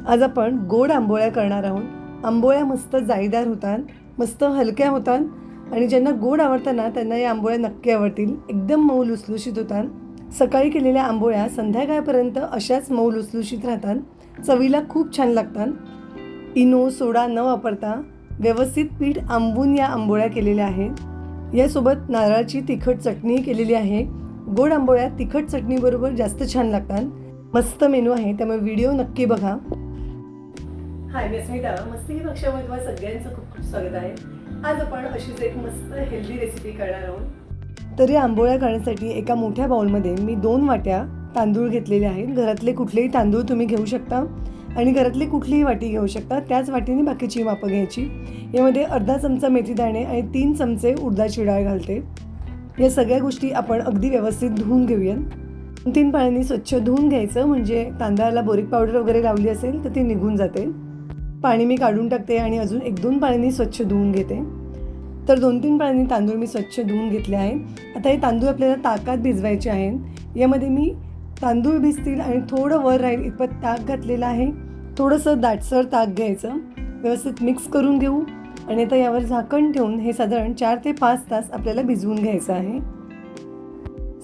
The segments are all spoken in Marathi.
आज आपण गोड आंबोळ्या करणार आहोत। आंबोळ्या मस्त जाळीदार होतात, मस्त हलक्या होतात आणि ज्यांना गोड आवडतात ना त्यांना या आंबोळ्या नक्की आवडतील। एकदम मऊ लुसलुशीत होतात। सकाळी केलेल्या आंबोळ्या संध्याकाळपर्यंत अशाच मऊ लुसलुशीत राहतात। चवीला खूप छान लागतात। इनो सोडा न वापरता व्यवस्थित पीठ आंबून या आंबोळ्या केलेल्या आहेत। यासोबत नारळाची तिखट चटणी केलेली आहे। गोड आंबोळ्या तिखट चटणीबरोबर जास्त छान लागतात। मस्त मेनू आहे, त्यामुळे व्हिडिओ नक्की बघा। हाय, मी स्मिता। मस्ती कक्षामध्ये तुम्हाला सगळ्यांचं खूप खूप स्वागत आहे। आज आपण अशीच एक मस्त हेल्दी रेसिपी करणार आहोत। तर या आंबोळ्या करण्यासाठी एका मोठ्या बाउलमध्ये मी 2 वाट्या तांदूळ घेतलेले आहेत। घरातले कुठलेही तांदूळ तुम्ही घेऊ शकता आणि घरातली कुठलीही वाटी घेऊ शकता, त्याच वाटीने बाकीची मापं घ्यायची। यामध्ये अर्धा चमचा मेथी दाणे आणि 3 चमचे उडदाची डाळ घालते। या सगळ्या गोष्टी आपण अगदी व्यवस्थित धुवून घेऊयात। 2-3 पाण्याने स्वच्छ धुवून घ्यायचं, म्हणजे तांदळाला बोरिक पावडर वगैरे लावली असेल तर ती निघून जाते। पाणी मी काढून टाकते आणि अजून 1-2 पाण्याने स्वच्छ धुवून घेते। तर 2-3 पाण्याने तांदूळ मी स्वच्छ धुवून घेतले आहेत। आता हे तांदूळ आपल्याला ताकात भिजवायचे आहेत। यामध्ये मी तांदूळ भिजतील आणि थोडं वर राहील इतपत ताक घातलेलं आहे। थोडंसं दाटसर ताक घ्यायचं, व्यवस्थित मिक्स करून घेऊ आणि आता यावर झाकण ठेवून हे साधारण 4 ते 5 तास आपल्याला भिजवून घ्यायचं आहे।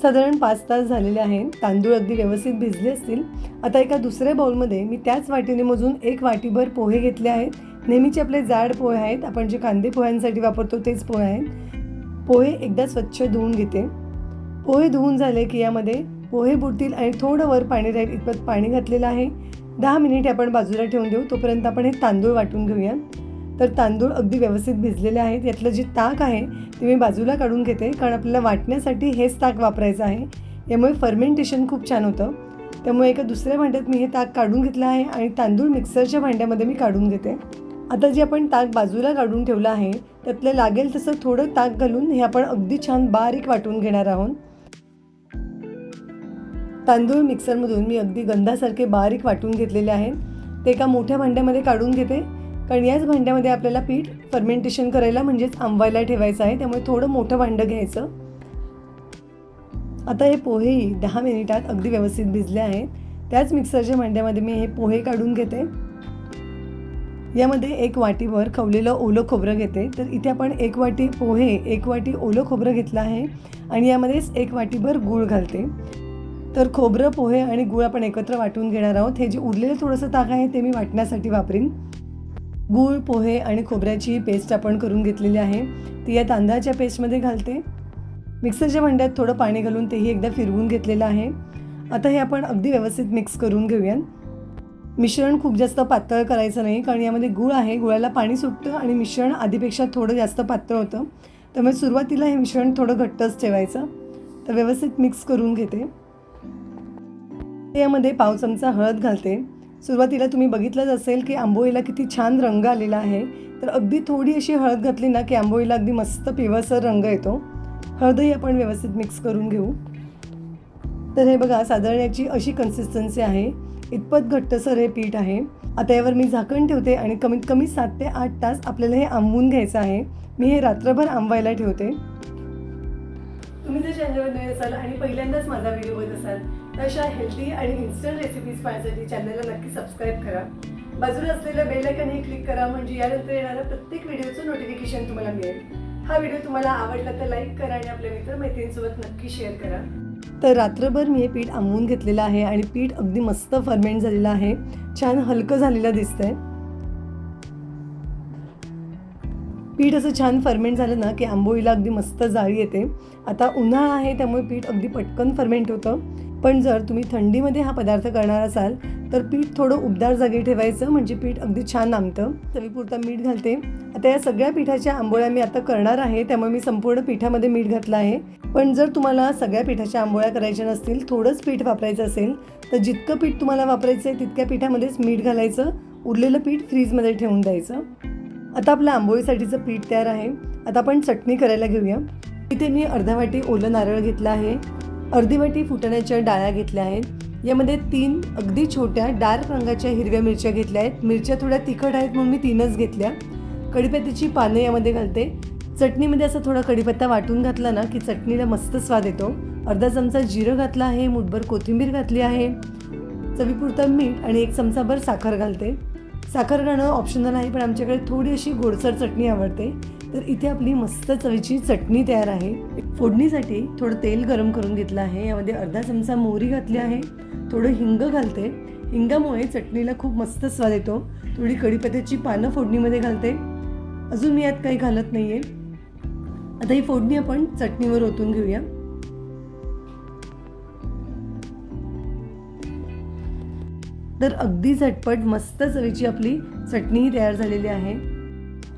साधारण 5 तास झालेले आहेत। तांदूळ अगदी व्यवस्थित भिजले असतील। आता एका दुसऱ्या बाउलमध्ये मी त्याच वाटीने मोजून 1 वाटीभर पोहे घेतले आहेत। नेहमीचे आपले जाड पोहे आहेत, आपण जे कांदे पोह्यांसाठी वापरतो तेच पोहे आहेत। पोहे एकदा स्वच्छ धुवून घेते। पोहे धुवून झाले की यामध्ये पोहे बुडतील आणि थोडं वर पाणी राहील इतपत पाणी घातलेलं आहे। 10 मिनिटे आपण बाजूला ठेवून देऊ, तोपर्यंत आपण हे तांदूळ वाटून घेऊया। तर तांदूळ अगदी व्यवस्थित भिजलेले आहेत। यातलं जे ताक आहे ते मी बाजूला काढून घेते, कारण आपल्याला वाटण्यासाठी हेच ताक वापरायचं आहे। यामुळे फर्मेंटेशन खूप छान होतं। त्यामुळे एका दुसऱ्या भांड्यात मी हे ताक काढून घेतलं आहे आणि तांदूळ मिक्सरच्या भांड्यामध्ये मी काढून घेते। आता जे आपण ताक बाजूला काढून ठेवलं आहे त्यातलं लागेल तसं थोडं ताक घालून हे आपण अगदी छान बारीक वाटून घेणार आहोत। तांदूळ मिक्सरमधून मी अगदी गंधासारखे बारीक वाटून घेतलेले आहेत। ते एका मोठ्या भांड्यामध्ये काढून घेते, कारण याच भांड्यामध्ये आपल्याला पीठ फर्मेंटेशन करायला म्हणजेच आंबवायला ठेवायचं आहे। त्यामुळे थोडं मोठं भांडं घ्यायचं। आता हे पोहेही 10 मिनिटात अगदी व्यवस्थित भिजले आहेत। त्याच मिक्सरच्या भांड्यामध्ये मी हे पोहे काढून घेते। यामध्ये 1 वाटीभर खवलेलं ओलं खोबरं घेते। तर इथे आपण 1 वाटी पोहे, 1 वाटी ओलं खोबरं घेतलं आहे आणि यामध्येच 1 वाटीभर गूळ घालते। तर खोबरं, पोहे आणि गूळ आपण एकत्र वाटून घेणार आहोत। हे जे उरलेलं थोडंसं ताक आहे ते मी वाटण्यासाठी वापरीन। गूळ, पोहे आणि खोबऱ्याची पेस्ट आपण करून घेतलेली आहे, ती या तांदळाच्या पेस्टमध्ये घालते। मिक्सरच्या भांड्यात थोडं पाणी घालून तेही एकदा फिरवून घेतलेलं आहे। आता हे आपण अगदी व्यवस्थित मिक्स करून घेऊया। मिश्रण खूप जास्त पातळ करायचं नाही, कारण यामध्ये गूळ आहे, गुळाला पाणी सुटतं आणि मिश्रण आधीपेक्षा थोडं जास्त पातळ होतं। त्यामुळे सुरुवातीला हे मिश्रण थोडं घट्टच ठेवायचं। तर व्यवस्थित मिक्स करून घेते। यामध्ये पाव चमचा हळद घालते। सुरुवातीला तुम्ही बघितलंच असेल की आंबोळीला किती छान रंग आलेला आहे। तर अगदी थोडी अशी हळद घातली ना की आंबोळीला अगदी मस्त पिवळसर रंग येतो। हळदही आपण व्यवस्थित मिक्स करून घेऊ। तर हे बघा, साधारण याची अशी कन्सिस्टन्सी आहे, इतपत घट्टसर हे पीठ आहे। आता यावर मी झाकण ठेवते आणि कमीत कमी 7 ते 8 तास आपल्याला हे आंबवून घ्यायचं आहे। मी हे रात्रभर आंबवायला ठेवते। तुम्ही जर चॅनलवर नवीन असाल आणि पहिल्यांदाच माझा व्हिडिओ बघत असाल तर अशा हेल्दी आणि इन्स्टंट रेसिपीज पाहण्यासाठी चॅनलला नक्की सबस्क्राईब करा। बाजूला असलेल्या बेल आयकॉनही क्लिक करा, म्हणजे यानंतर येणाऱ्या प्रत्येक व्हिडिओचं नोटिफिकेशन तुम्हाला मिळेल। हा व्हिडिओ तुम्हाला आवडला तर लाईक करा आणि आपल्या मित्रमैत्रिणींसोबत नक्की शेअर करा। तर रात्रभर मी हे पीठ आंबवून घेतलेलं आहे आणि पीठ अगदी मस्त फर्मेंट झालेलं आहे, छान हलकं झालेलं दिसतंय। पीठ असं छान फर्मेंट झालं ना की आंबोळीला अगदी मस्त जाळी येते। आता उन्हाळा आहे त्यामुळे पीठ अगदी पटकन फर्मेंट होतं, पण जर तुम्ही थंडीमध्ये हा पदार्थ करणार असाल तर पीठ थोडं उबदार जागी ठेवायचं, म्हणजे पीठ अगदी छान नामतं। चवीपुरता मीठ घालते। आता या सगळ्या पिठाच्या आंबोळ्या मी आता करणार आहे, त्यामुळे मी संपूर्ण पिठामध्ये मीठ घातलं आहे। पण जर तुम्हाला सगळ्या पिठाच्या आंबोळ्या करायच्या नसतील, थोडंच पीठ वापरायचं असेल तर जितकं पीठ तुम्हाला वापरायचं आहे तितक्या पिठामध्येच मीठ घालायचं, उरलेलं पीठ फ्रीजमध्ये ठेवून द्यायचं। आता आपलं आंबोळीसाठीचं पीठ तयार आहे। आता आपण चटणी करायला घेऊया। इथे मी अर्धा वाटी ओलं नारळ घेतलं आहे, अर्धी वाटी फुटाण्याच्या डाळ्या घेतल्या आहेत। यामध्ये 3 अगदी छोट्या डार्क रंगाच्या हिरव्या मिरच्या घेतल्या आहेत। मिरच्या थोड्या तिखट आहेत म्हणून मी 3च घेतल्या। कढीपत्त्याची पाने यामध्ये घालते। चटणीमध्ये असा थोडा कढीपत्ता वाटून घातला ना की चटणीला मस्त स्वाद येतो। अर्धा चमचा जिरं घातलं आहे, मुठभर कोथिंबीर घातली आहे, चवीपुरतं मीठ आणि 1 चमचाभर साखर घालते. साखर घालणं ऑप्शनल आहे, पण आमच्याकडे थोडी अशी गोडसर चटणी आवडते. तर इथे आपली मस्त चवीची चटणी तयार आहे. फोडणीसाठी थोडं तेल गरम करून घेतलं आहे. यामध्ये अर्धा चमचा मोहरी घातली आहे. थोडं हिंग घालते. हिंगामुळे चटणीला खूप मस्त स्वाद येतो. थोडी कढीपत्त्याची पानं फोडणीमध्ये घालते. अजून मी यात काही घालत नाही आहे. आता ही फोडणी आपण चटणीवर ओतून घेऊया. तर अगदी झटपट मस्त चवीची आपली चटणी तयार झालेली आहे.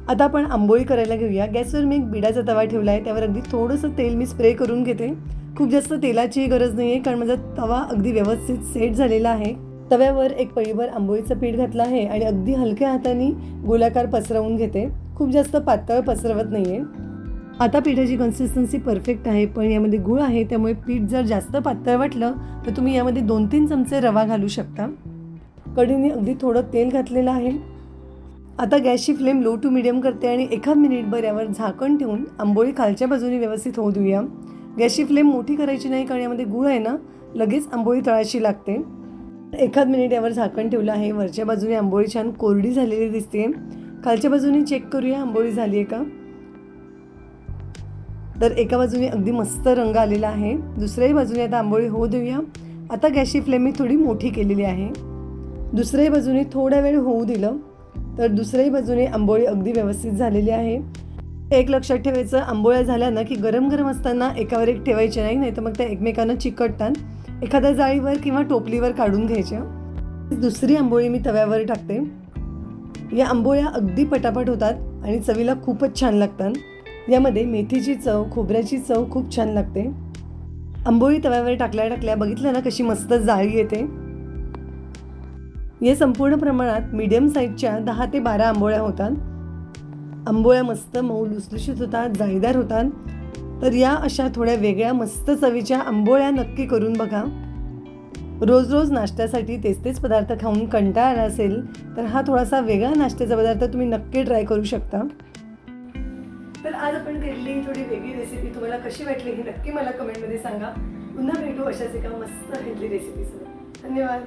आता आपण आंबोळी करायला घेऊया. गॅसवर मी एक बिडाचा तवा ठेवला आहे. त्यावर अगदी थोडंसं तेल मी स्प्रे करून घेते. खूप जास्त तेलाची गरज नाही आहे, कारण माझा तवा अगदी व्यवस्थित सेट झालेला आहे. तव्यावर एक पळीभर आंबोळीचं पीठ घातलं आहे आणि अगदी हलक्या हाताने गोलाकार पसरवून घेते. खूप जास्त पातळ पसरवत नाही आहे. आता पिठाची कन्सिस्टन्सी परफेक्ट आहे, पण यामध्ये गूळ आहे, त्यामुळे पीठ जर जास्त पातळ वाटलं तर तुम्ही यामध्ये 2-3 चमचे रवा घालू शकता. कढईने अगदी थोडं तेल घातलेलं आहे. आता गॅसची फ्लेम लो टू मीडियम करते आणि 1 मिनिटभर यावर झाकण ठेवून आंबोळी खालच्या बाजूने व्यवस्थित होऊ देऊया. गॅसची फ्लेम मोठी करायची नाही, कारण यामध्ये गूळ आहे ना, लगेच आंबोळी तळायची लागते. 1 मिनिट यावर झाकण ठेवलं आहे. वरच्या बाजूने आंबोळी छान कोरडी झालेली दिसते. खालच्या बाजूने चेक करूया आंबोळी झाली आहे का. तर एका बाजूने अगदी मस्त रंग आलेला आहे. दुसऱ्याही बाजूने आता आंबोळी होऊ देऊया. आता गॅसची फ्लेम मी थोडी मोठी केलेली आहे. दुसऱ्याही बाजूने थोडा वेळ होऊ दिलं तर दुसऱ्याही बाजूने आंबोळी अगदी व्यवस्थित झालेली आहे. एक लक्षात ठेवायचं, आंबोळ्या झाल्या ना की गरम गरम असताना एकावर एक ठेवायचे नाही, तर मग त्या एकमेकांना चिकटतात. एखाद्या जाळीवर किंवा टोपलीवर काढून घ्यायच्या. दुसरी आंबोळी मी तव्यावर टाकते. या आंबोळ्या अगदी पटापट होतात आणि चवीला खूपच छान लागतात. यामध्ये मेथीची चव, खोबऱ्याची चव खूप छान लागते. आंबोळी तव्यावर टाकल्या बघितलं ना कशी मस्त जाळी येते. या संपूर्ण प्रमाणात मीडियम साईजच्या 10 ते 12 आंबोळ्या होतात. आंबोळ्या मस्त मऊ लुसलुशीत होतात, जाळीदार होतात. तर या अशा थोड्या वेगळ्या मस्त चवीच्या आंबोळ्या नक्की करून बघा. रोज रोज नाश्त्यासाठी तेच पदार्थ खाऊन कंटाळा आला असेल तर हा थोडासा वेगळा नाश्त्याचा पदार्थ तुम्ही नक्की ट्राय करू शकता. तर आज आपण केलेली थोडी वेगळी रेसिपी तुम्हाला कशी वाटली हे नक्की मला कमेंटमध्ये सांगा. पुन्हा भेटू अशाच एका मस्त हेल्दी रेसिपीसोबत. धन्यवाद.